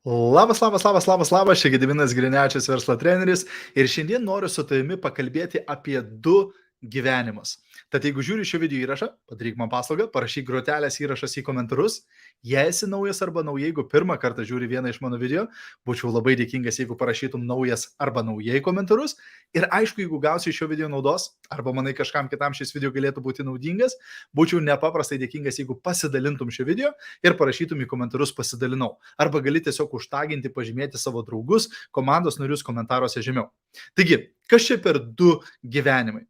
Labas, čia Gediminas Grinevičius, verslo treneris ir šiandien noriu su tavimi pakalbėti apie du gyvenimus. Tad jeigu žiūri šio video įrašą, padaryk man paslaugą, parašyk grotelės įrašas į komentarus. Jei esi naujas arba nauja, jeigu pirmą kartą žiūri vieną iš mano video, būčiau labai dėkingas, jeigu parašytum naujas arba naujai komentarus. Ir aišku, jeigu gausi iš šio video naudos, arba manai kažkam kitam šis video galėtų būti naudingas, būčiau nepaprastai dėkingas, jeigu pasidalintum šio video ir parašytum į komentarus pasidalinau. Arba gali tiesiog užtaginti, pažymėti savo draugus, komandos narius komentaruose žemiau. Taigi, kas čia per du gyvenimai?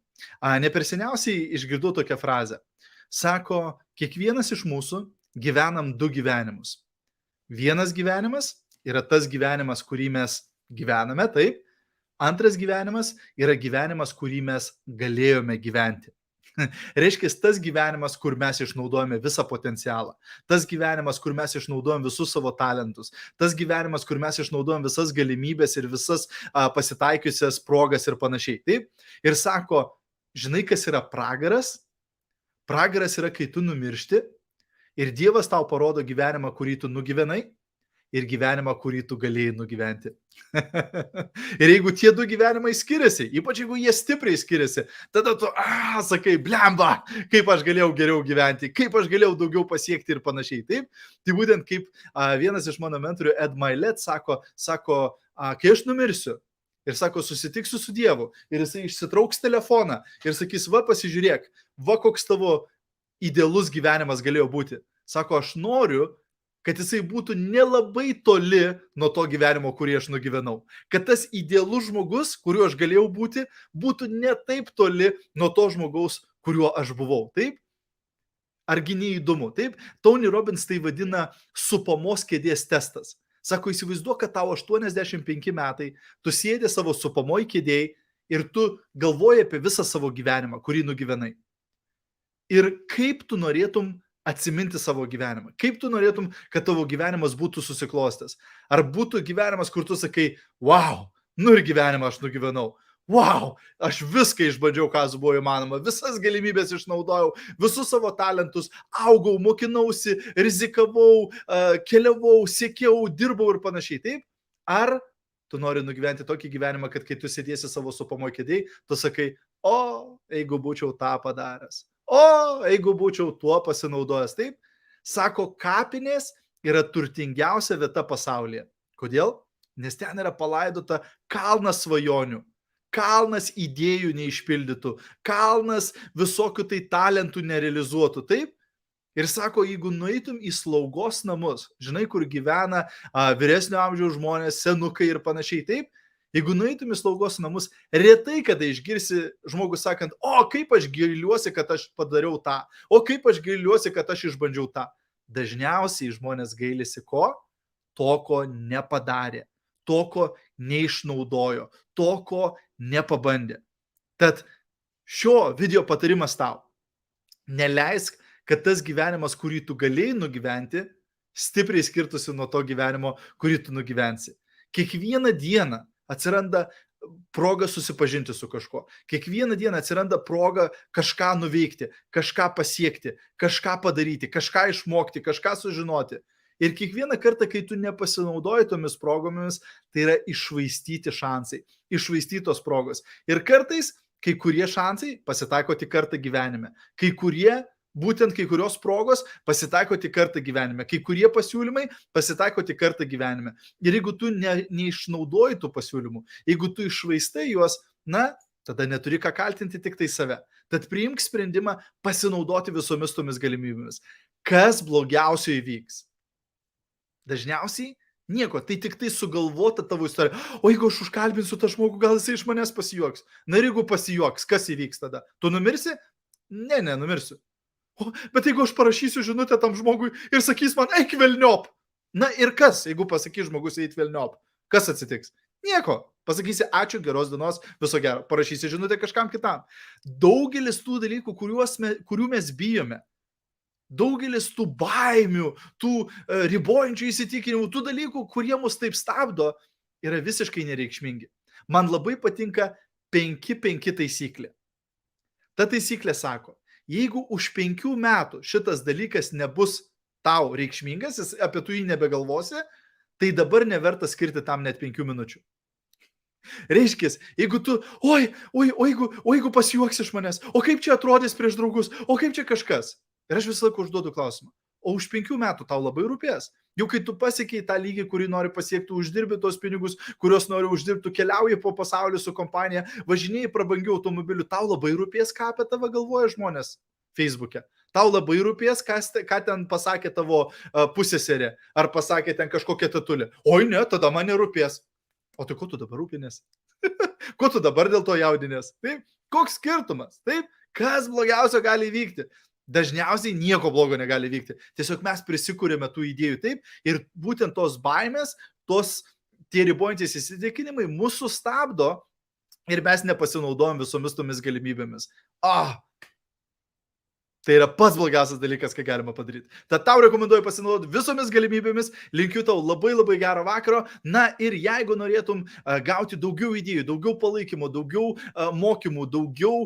Ne per seniausiai išgirdau tokią frazę. Sako, kiekvienas iš mūsų gyvenam du gyvenimus. Vienas gyvenimas yra tas gyvenimas, kurį mes gyvename, taip. Antras gyvenimas yra gyvenimas, kurį mes galėjome gyventi. Reiškia, tas gyvenimas, kur mes išnaudojame visą potencialą. Tas gyvenimas, kur mes išnaudojame visus savo talentus. Tas gyvenimas, kur mes išnaudojame visas galimybės ir visas pasitaikiusias progas ir panašiai. Taip? Ir sako, žinai, kas yra pragaras? Pragaras yra, kai tu numiršti ir Dievas tau parodo gyvenimą, kurį tu nugyvenai, ir gyvenimą, kurį tu galėjai nugyventi. Ir jeigu tie du gyvenimai skiriasi, ypač jeigu jie stipriai skiriasi, tada tu, sakai, blemba, kaip aš galėjau geriau gyventi, kaip aš galėjau daugiau pasiekti ir panašiai. Taip? Tai būtent kaip vienas iš mano mentorių, Ed Mylett, sako, kai aš numirsiu, ir sako, susitiksiu su Dievu, ir jisai išsitrauks telefoną ir sakys, va pasižiūrėk, va koks tavo idealus gyvenimas galėjo būti. Sako, aš noriu, kad jisai būtų nelabai toli nuo to gyvenimo, kurį aš nugyvenau. Kad tas idealus žmogus, kuriuo aš galėjau būti, būtų ne taip toli nuo to žmogaus, kuriuo aš buvau. Taip? Argi neįdomu? Taip? Tony Robbins tai vadina supamos kėdės testas. Sako, įsivaizduok, kad tau 85 metai, tu sėdi savo supamoj kėdėj ir tu galvoji apie visą savo gyvenimą, kurį nugyvenai. Ir kaip tu norėtum atsiminti savo gyvenimą. Kaip tu norėtum, kad tavo gyvenimas būtų susiklostęs? Ar būtų gyvenimas, kur tu sakai, wow, nu ir gyvenimą aš nugyvenau. Wow, aš viską išbandžiau, kas buvo įmanoma, visas galimybės išnaudojau, visus savo talentus, augau, mokinausi, rizikavau, keliavau, siekiau, dirbau ir panašiai. Taip? Ar tu nori nugyventi tokį gyvenimą, kad kai tu sėdėsi savo supamoj kėdėj, tu sakai, jeigu būčiau tą padaręs. Jeigu būčiau tuo pasinaudojęs, taip, sako, kapinės yra turtingiausia vieta pasaulyje. Kodėl? Nes ten yra palaidota kalnas svajonių, kalnas idėjų neišpildytų, kalnas visokių tai talentų nerealizuotų, taip? Ir sako, jeigu nueitum į slaugos namus, žinai, kur gyvena vyresnio amžiaus žmonės, senukai ir panašiai, taip? Jeigu nueitum į slaugos namus, retai kada išgirsi žmogus sakant, kaip aš gailiuosi, kad aš padariau tą, kaip aš gailiuosi, kad aš išbandžiau tą. Dažniausiai žmonės gailisi ko? To, ko nepadarė, to, ko neišnaudojo, to, ko nepabandė. Tad šio video patarimas tau. Neleisk, kad tas gyvenimas, kurį tu galėjai nugyventi, stipriai skirtusi nuo to gyvenimo, kurį tu nugyvensi. Kiekvieną dieną atsiranda proga susipažinti su kažkuo. Kiekvieną dieną atsiranda proga kažką nuveikti, kažką pasiekti, kažką padaryti, kažką išmokti, kažką sužinoti. Ir kiekvieną kartą, kai tu nepasinaudoji tomis progomis, tai yra iššvaistyti šansai, iššvaistytos progos. Ir kartais kai kurie šansai pasitaiko tik kartą gyvenime. Būtent kai kurios progos pasitaiko tik kartą gyvenime. Kai kurie pasiūlymai pasitaiko tik kartą gyvenime. Ir jeigu tu neišnaudoji tų pasiūlymų, jeigu tu iššvaistai juos, tada neturi ką kaltinti, tik tai save. Tad priimk sprendimą pasinaudoti visomis tomis galimybėmis. Kas blogiausio įvyks? Dažniausiai nieko, tai tik tai sugalvota tavo istorija. O jeigu aš užkalbinsiu tą žmogų, gal jisai iš manęs pasijuoks. Na ir jeigu pasijuoks, kas įvyks tada? Tu numirsi? Ne, numirsiu. Bet jeigu aš parašysiu žinutę tam žmogui ir sakys man, eik velniop. Na ir kas, jeigu pasakys žmogus eik velniop? Kas atsitiks? Nieko. Pasakysi ačiū, geros dienos, viso gero. Parašysi žinutę kažkam kitam. Daugelis tų dalykų, kurių mes bijome, daugelis tų baimių, tų ribojančių įsitikinimų, tų dalykų, kurie mus taip stabdo, yra visiškai nereikšmingi. Man labai patinka 5-5 taisyklė. Ta taisyklė sako, jeigu už 5 metų šitas dalykas nebus tau reikšmingas, apie tu jį nebegalvosi, tai dabar neverta skirti tam net 5 minučių. Reiškia, jeigu tu, jeigu pasijuoks iš manęs, o kaip čia atrodys prieš draugus, o kaip čia kažkas. Ir aš visą laiką užduodu klausimą, o už 5 metų tau labai rūpės. Jau kai tu pasiekiai tą lygį, kurį nori pasiekti, uždirbi tos pinigus, kuriuos nori uždirbti, keliauji po pasaulį su kompanija, važinėjai prabangių automobilių, tau labai rūpės, ką apie tave galvoja žmonės Facebook'e. Tau labai rūpės, ką ten pasakė tavo pusseserė, ar pasakė ten kažkokia tetulė. Oi ne, tada man nerūpės. O tai ko tu dabar rūpinės? Ko tu dabar dėl to jaudinės? Taip? Koks skirtumas? Taip? Kas blogiausio gali įvykti? Dažniausiai nieko blogo negali vykti. Tiesiog mes prisikūrėme tų idėjų taip ir būtent tos baimės, tie ribojantis įsitikinimai mūsų stabdo ir mes nepasinaudojom visomis tomis galimybėmis. Tai yra pats blogiausias dalykas, ką galima padaryti. Tad tau rekomenduoju pasinaudoti visomis galimybėmis, linkiu tau labai labai gero vakaro. Na ir jeigu norėtum gauti daugiau idėjų, daugiau palaikymo, daugiau mokymų, daugiau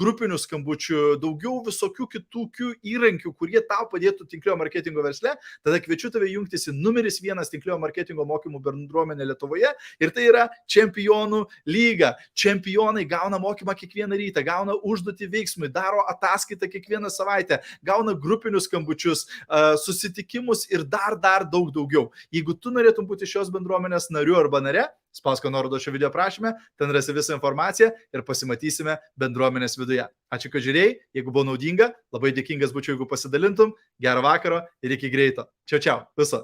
grupinių skambučių, daugiau visokių kitokių įrankių, kurie tau padėtų tinklinio marketingo versle, tada kviečiu tave jungtis į numeris 1 tinklinio marketingo mokymų bendruomenę Lietuvoje ir tai yra Čempionų lyga. Čempionai gauna mokymą kiekvieną rytą, gauna užduotį veiksmui, daro ataskaitą kiekvieną savaitę, gauna grupinius skambučius, susitikimus ir dar daug daugiau. Jeigu tu norėtum būti šios bendruomenės nariu arba nare, spausk nuorodą šio video aprašyme, ten rasi visą informaciją ir pasimatysime bendruomenės viduje. Ačiū, kad žiūrėjai, jeigu buvo naudinga, labai dėkingas būčiau, jeigu pasidalintum. Gero vakaro ir iki greito. Čiau, viso.